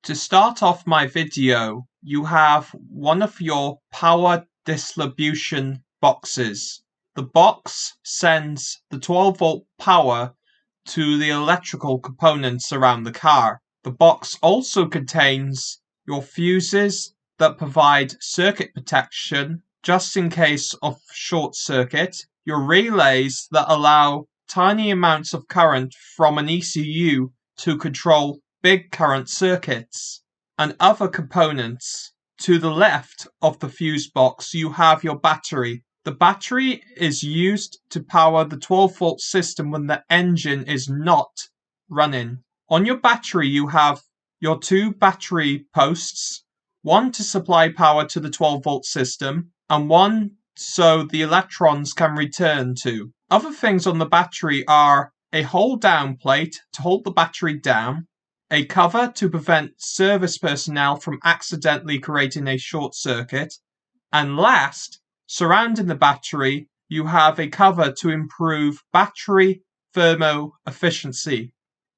To start off my video, you have one of your power distribution boxes. The box sends the 12-volt power to the electrical components around the car. The box also contains your fuses that provide circuit protection just in case of short circuit, your relays that allow tiny amounts of current from an ECU to control big current circuits, and other components. To the left of the fuse box, you have your battery. The battery is used to power the 12-volt system when the engine is not running. On your battery, you have your two battery posts, one to supply power to the 12-volt system, and one so the electrons can return to. Other things on the battery are a hold-down plate to hold the battery down, a cover to prevent service personnel from accidentally creating a short circuit, and last, surrounding the battery, you have a cover to improve battery thermo efficiency.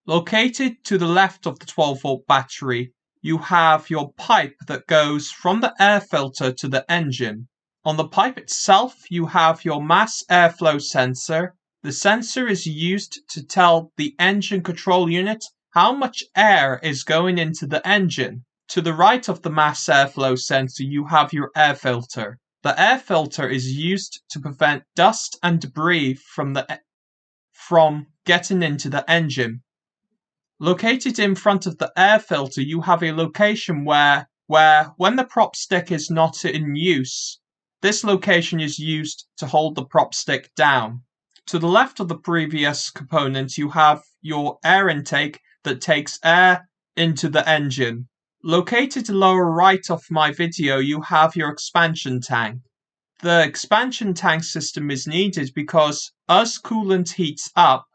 Located to the left of the 12-volt battery, you have your pipe that goes from the air filter to the engine. On the pipe itself, you have your mass airflow sensor. The sensor is used to tell the engine control unit how much air is going into the engine. To the right of the mass airflow sensor, you have your air filter. The air filter is used to prevent dust and debris from getting into the engine. Located in front of the air filter, you have a location where when the prop stick is not in use, this location is used to hold the prop stick down. To the left of the previous component, you have your air intake that takes air into the engine. Located lower right of my video, you have your expansion tank. The expansion tank system is needed because as coolant heats up,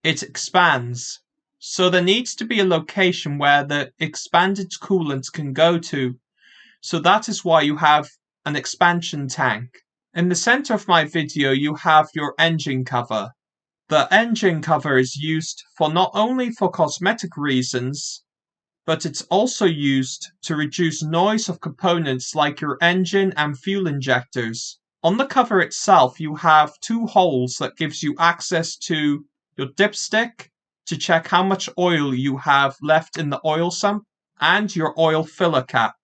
it expands. So there needs to be a location where the expanded coolant can go to. So that is why you have an expansion tank. In the center of my video, you have your engine cover. The engine cover is used for not only for cosmetic reasons, but it's also used to reduce noise of components like your engine and fuel injectors. On the cover itself, you have two holes that gives you access to your dipstick to check how much oil you have left in the oil sump, and your oil filler cap.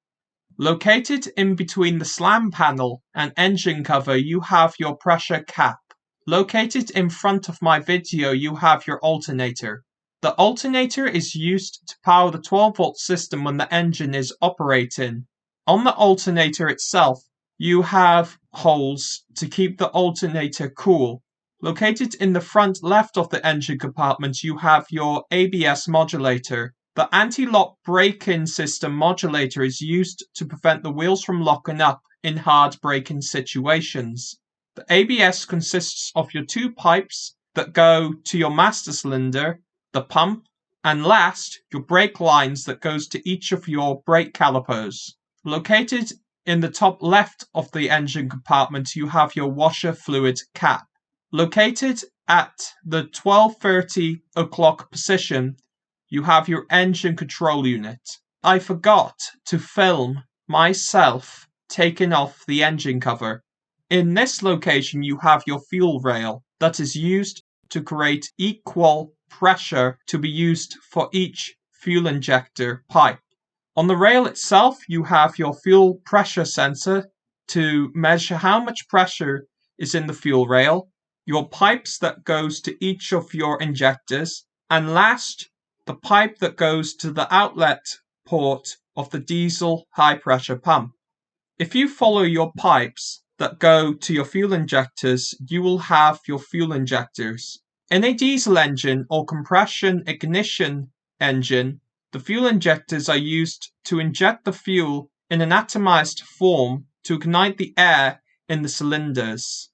Located in between the slam panel and engine cover, you have your pressure cap. Located in front of my video, you have your alternator. The alternator is used to power the 12-volt system when the engine is operating. On the alternator itself, you have holes to keep the alternator cool. Located in the front left of the engine compartment, you have your ABS modulator. The anti-lock braking system modulator is used to prevent the wheels from locking up in hard braking situations. The ABS consists of your two pipes that go to your master cylinder, the pump, and last, your brake lines that goes to each of your brake calipers. Located in the top left of the engine compartment, you have your washer fluid cap. Located at the 12:30 o'clock position, you have your engine control unit. I forgot to film myself taking off the engine cover. In this location, you have your fuel rail that is used to create equal pressure to be used for each fuel injector pipe. On the rail itself, you have your fuel pressure sensor to measure how much pressure is in the fuel rail, your pipes that goes to each of your injectors, and last, the pipe that goes to the outlet port of the diesel high pressure pump. If you follow your pipes that go to your fuel injectors, you will have your fuel injectors. In a diesel engine or compression ignition engine, the fuel injectors are used to inject the fuel in an atomized form to ignite the air in the cylinders.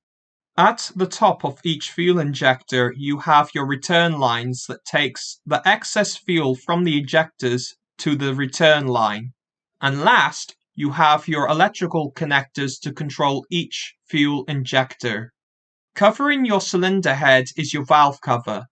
At the top of each fuel injector, you have your return lines that takes the excess fuel from the injectors to the return line. And last, you have your electrical connectors to control each fuel injector. Covering your cylinder head is your valve cover.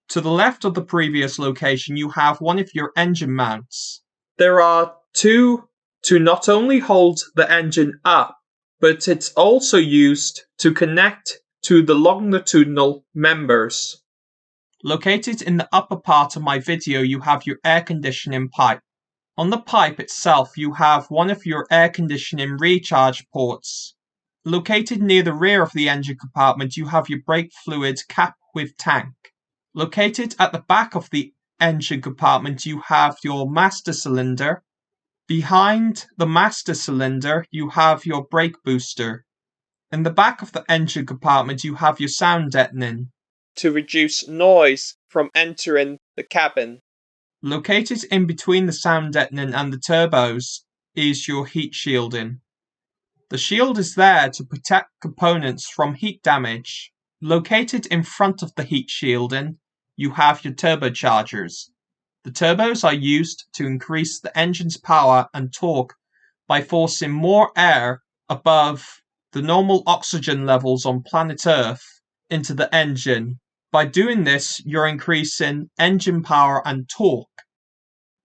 To the left of the previous location, you have one of your engine mounts. There are two to not only hold the engine up, but it's also used to connect to the longitudinal members. Located in the upper part of my video, you have your air conditioning pipe. On the pipe itself, you have one of your air conditioning recharge ports. Located near the rear of the engine compartment, you have your brake fluid cap with tank. Located at the back of the engine compartment, you have your master cylinder. Behind the master cylinder, you have your brake booster. In the back of the engine compartment, you have your sound deadening to reduce noise from entering the cabin. Located in between the sound deadening and the turbos is your heat shielding. The shield is there to protect components from heat damage. Located in front of the heat shielding, you have your turbochargers. The turbos are used to increase the engine's power and torque by forcing more air above the normal oxygen levels on planet Earth into the engine. By doing this, you're increasing engine power and torque.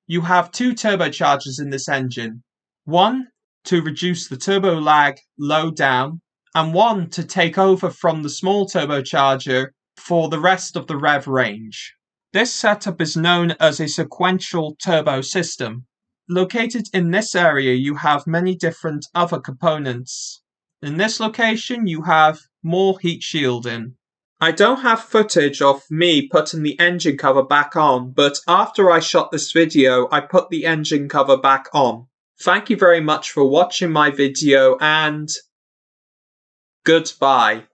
You have two turbochargers in this engine. One to reduce the turbo lag low down, and one to take over from the small turbocharger for the rest of the rev range. This setup is known as a sequential turbo system. Located in this area, you have many different other components. In this location, you have more heat shielding. I don't have footage of me putting the engine cover back on, but after I shot this video, I put the engine cover back on. Thank you very much for watching my video, and goodbye.